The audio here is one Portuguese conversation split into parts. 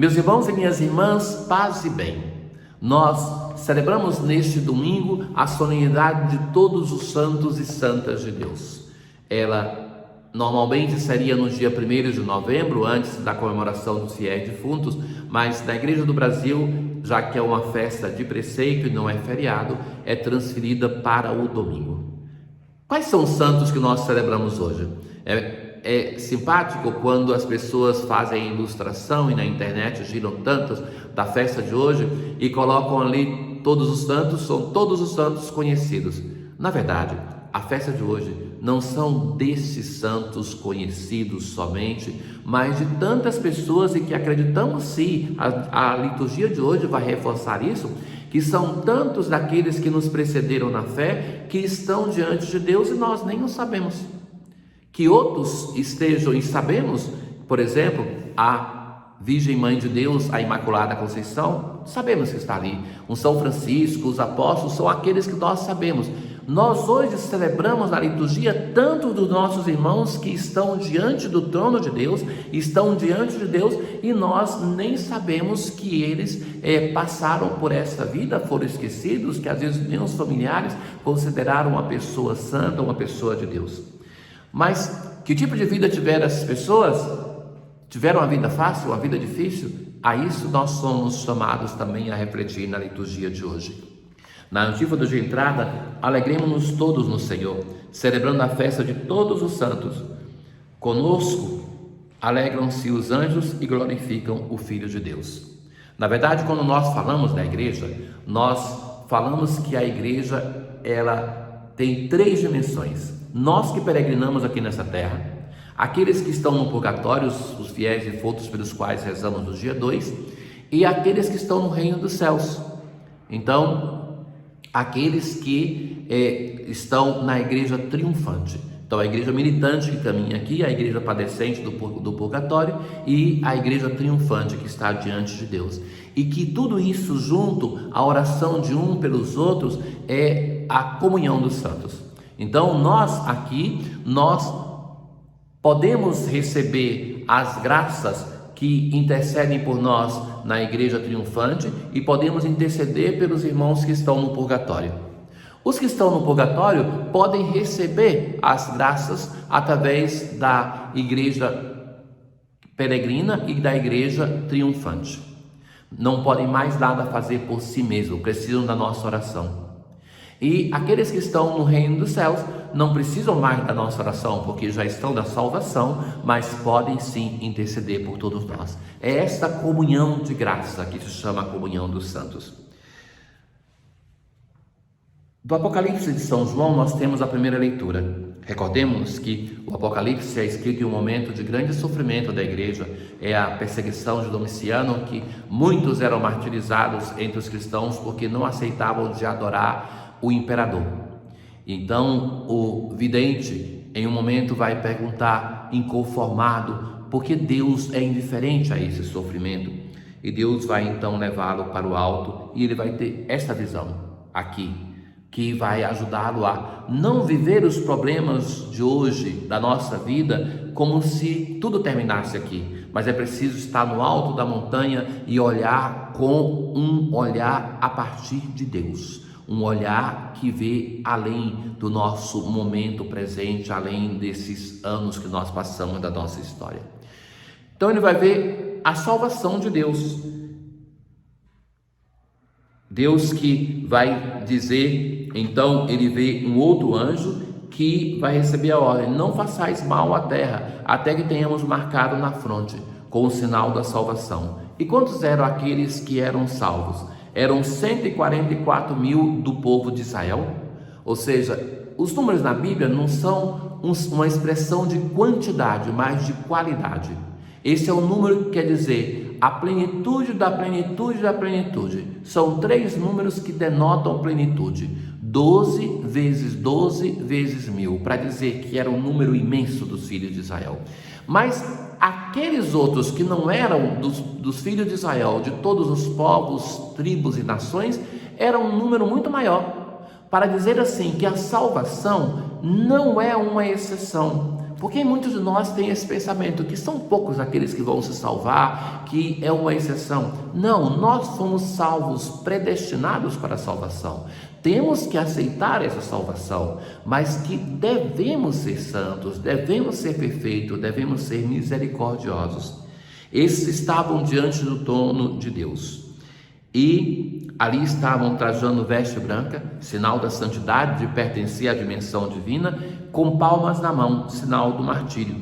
Meus irmãos e minhas irmãs, paz e bem. Nós celebramos neste domingo a solenidade de todos os santos e santas de Deus. Ela normalmente seria no dia 1º de novembro, antes da comemoração dos fiéis defuntos, mas na Igreja do Brasil, já que é uma festa de preceito e não é feriado, é transferida para o domingo. Quais são os santos que nós celebramos hoje? É simpático quando as pessoas fazem a ilustração e na internet giram tantas da festa de hoje e colocam ali todos os santos, são todos os santos conhecidos. Na verdade, a festa de hoje não são desses santos conhecidos somente, mas de tantas pessoas e que acreditamos sim, a liturgia de hoje vai reforçar isso, que são tantos daqueles que nos precederam na fé, que estão diante de Deus e nós nem o sabemos. Que outros estejam e sabemos, por exemplo, a Virgem Mãe de Deus, a Imaculada Conceição, sabemos que está ali. O São Francisco, os apóstolos, são aqueles que nós sabemos. Nós hoje celebramos na liturgia tanto dos nossos irmãos que estão diante do trono de Deus, estão diante de Deus e nós nem sabemos que eles passaram por esta vida, foram esquecidos, que às vezes nem os familiares consideraram uma pessoa santa, uma pessoa de Deus. Mas que tipo de vida tiveram essas pessoas? Tiveram uma vida fácil, uma vida difícil? A isso nós somos chamados também a refletir na liturgia de hoje. Na antífona de entrada, alegremos-nos todos no Senhor, celebrando a festa de todos os santos. Conosco alegram-se os anjos e glorificam o Filho de Deus. Na verdade, quando nós falamos da igreja, nós falamos que a igreja ela tem 3 dimensões. Nós que peregrinamos aqui nessa terra, aqueles que estão no purgatório, os fiéis defuntos pelos quais rezamos no dia 2, e aqueles que estão no reino dos céus. Então, aqueles que estão na igreja triunfante. Então, a igreja militante que caminha aqui, a igreja padecente do purgatório e a igreja triunfante que está diante de Deus. E que tudo isso junto, a oração de um pelos outros, é a comunhão dos santos. Então nós aqui, nós podemos receber as graças que intercedem por nós na igreja triunfante e podemos interceder pelos irmãos que estão no purgatório. Os que estão no purgatório podem receber as graças através da igreja peregrina e da igreja triunfante. Não podem mais nada fazer por si mesmos, precisam da nossa oração. E aqueles que estão no reino dos céus não precisam mais da nossa oração, porque já estão na salvação, mas podem sim interceder por todos nós. É esta comunhão de graça que se chama a comunhão dos santos. Do Apocalipse de São João nós temos a primeira leitura. Recordemos que o Apocalipse é escrito em um momento de grande sofrimento da igreja. É a perseguição de Domiciano, que muitos eram martirizados entre os cristãos porque não aceitavam de adorar o imperador. Então o vidente em um momento vai perguntar, inconformado, por que Deus é indiferente a esse sofrimento, e Deus vai então levá-lo para o alto e ele vai ter esta visão aqui, que vai ajudá-lo a não viver os problemas de hoje, da nossa vida, como se tudo terminasse aqui, mas é preciso estar no alto da montanha e olhar com um olhar a partir de Deus. Um olhar que vê além do nosso momento presente, além desses anos que nós passamos da nossa história. Então ele vai ver a salvação de Deus. Deus que vai dizer, então ele vê um outro anjo que vai receber a ordem: não façais mal à terra, até que tenhamos marcado na fronte, com o sinal da salvação. E quantos eram aqueles que eram salvos? Eram 144 mil do povo de Israel. Ou seja, os números na Bíblia não são uma expressão de quantidade, mas de qualidade. Esse é o número que quer dizer a plenitude da plenitude da plenitude. São 3 números que denotam plenitude: 12 vezes 12 vezes 1000, para dizer que era um número imenso dos filhos de Israel. Mas aqueles outros que não eram dos filhos de Israel, de todos os povos, tribos e nações, era um número muito maior, para dizer assim que a salvação não é uma exceção. Porque muitos de nós têm esse pensamento que são poucos aqueles que vão se salvar, que é uma exceção. Não, nós fomos salvos, predestinados para a salvação. Temos que aceitar essa salvação, mas que devemos ser santos, devemos ser perfeitos, devemos ser misericordiosos. Esses estavam diante do trono de Deus e ali estavam trajando veste branca, sinal da santidade, de pertencer à dimensão divina, com palmas na mão, sinal do martírio.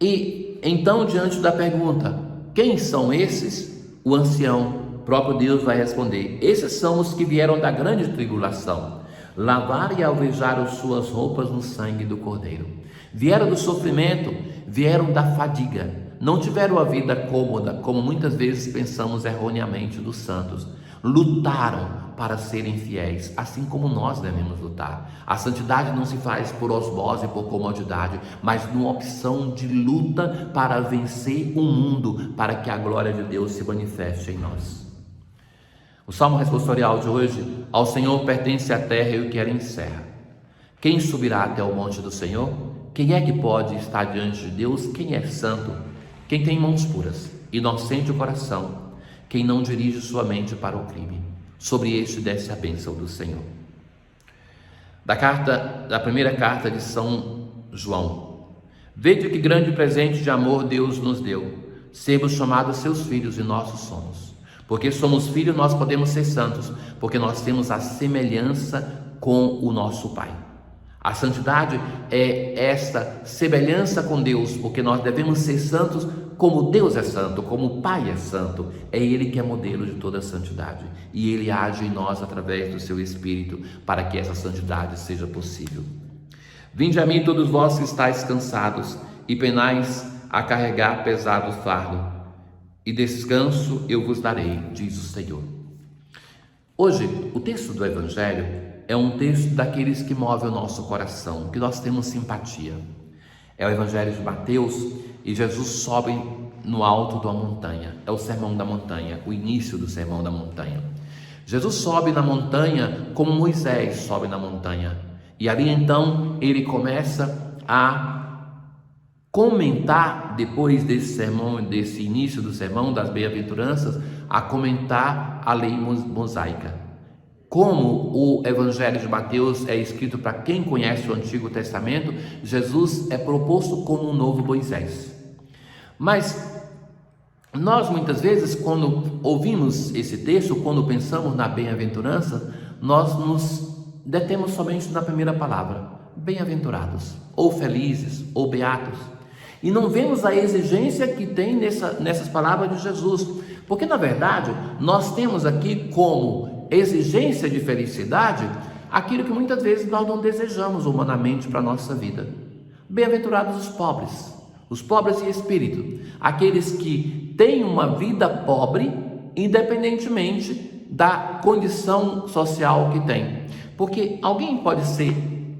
E então, diante da pergunta, quem são esses? O ancião, próprio Deus, vai responder: esses são os que vieram da grande tribulação, lavar e alvejar as suas roupas no sangue do Cordeiro. Vieram do sofrimento, vieram da fadiga, não tiveram a vida cômoda, como muitas vezes pensamos erroneamente dos santos. Lutaram para serem fiéis, assim como nós devemos lutar. A santidade não se faz por osmose, por comodidade, mas numa opção de luta para vencer o mundo, para que a glória de Deus se manifeste em nós. O salmo responsorial de hoje: ao Senhor pertence a terra e o que ela encerra. Quem subirá até o monte do Senhor? Quem é que pode estar diante de Deus? Quem é santo? Quem tem mãos puras, inocente o coração, quem não dirige sua mente para o crime. Sobre este desce a bênção do Senhor. Da primeira carta de São João: vede que grande presente de amor Deus nos deu, sermos chamados seus filhos, e nossos somos. Porque somos filhos, nós podemos ser santos, porque nós temos a semelhança com o nosso Pai. A santidade é esta semelhança com Deus, porque nós devemos ser santos como Deus é santo, como o Pai é santo. É Ele que é modelo de toda a santidade, e Ele age em nós através do seu Espírito para que essa santidade seja possível. Vinde a mim todos vós que estáis cansados e penais a carregar pesado fardo, e descanso eu vos darei, diz o Senhor. Hoje, o texto do Evangelho é um texto daqueles que move o nosso coração, que nós temos simpatia. É o Evangelho de Mateus, e Jesus sobe no alto de uma montanha. É o Sermão da Montanha, o início do Sermão da Montanha. Jesus sobe na montanha como Moisés sobe na montanha. E ali então ele começa a comentar, depois desse sermão, desse início do sermão das bem-aventuranças, a comentar a lei mosaica. Como o Evangelho de Mateus é escrito para quem conhece o Antigo Testamento, Jesus é proposto como um novo Moisés. Mas nós muitas vezes, quando ouvimos esse texto, quando pensamos na bem-aventurança, nós nos detemos somente na primeira palavra: bem-aventurados, ou felizes, ou beatos. E não vemos a exigência que tem nessas palavras de Jesus, porque na verdade nós temos aqui como exigência de felicidade aquilo que muitas vezes nós não desejamos humanamente para a nossa vida. Bem-aventurados os pobres em espírito, aqueles que têm uma vida pobre, independentemente da condição social que tem. Porque alguém pode ser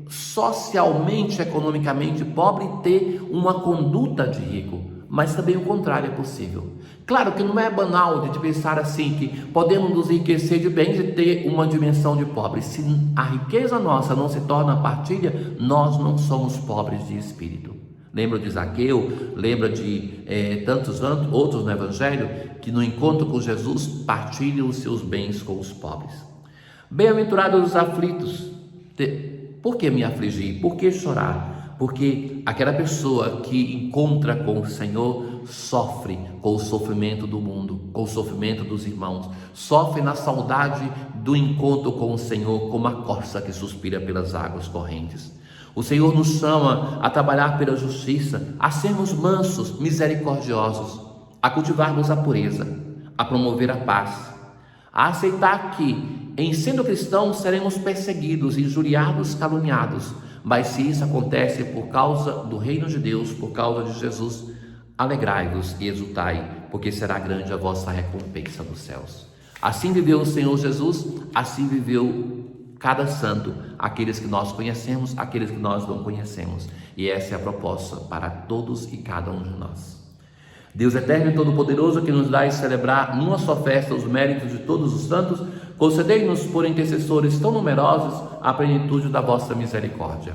socialmente, economicamente pobre e ter uma conduta de rico, mas também o contrário é possível. Claro que não é banal de pensar assim, que podemos nos enriquecer de bens e ter uma dimensão de pobre. Se a riqueza nossa não se torna partilha, nós não somos pobres de espírito. Lembra de Zaqueu, lembra de tantos outros no Evangelho, que no encontro com Jesus partilham os seus bens com os pobres. Bem-aventurados os aflitos. Por que me afligir? Por que chorar? Porque aquela pessoa que encontra com o Senhor sofre com o sofrimento do mundo, com o sofrimento dos irmãos, sofre na saudade do encontro com o Senhor, como a corça que suspira pelas águas correntes. O Senhor nos chama a trabalhar pela justiça, a sermos mansos, misericordiosos, a cultivarmos a pureza, a promover a paz, a aceitar que, em sendo cristãos, seremos perseguidos, injuriados, caluniados, mas se isso acontece por causa do reino de Deus, por causa de Jesus, alegrai-vos e exultai, porque será grande a vossa recompensa nos céus. Assim viveu o Senhor Jesus, assim viveu cada santo, aqueles que nós conhecemos, aqueles que nós não conhecemos, e essa é a proposta para todos e cada um de nós. Deus eterno e todo-poderoso, que nos dá celebrar numa só festa os méritos de todos os santos, concedei-nos por intercessores tão numerosos a plenitude da vossa misericórdia.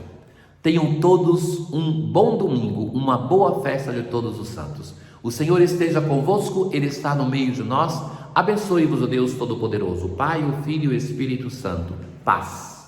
Tenham todos um bom domingo, uma boa festa de Todos os Santos. O Senhor esteja convosco, Ele está no meio de nós. Abençoe-vos o Deus Todo-Poderoso, o Pai, o Filho e o Espírito Santo. Paz.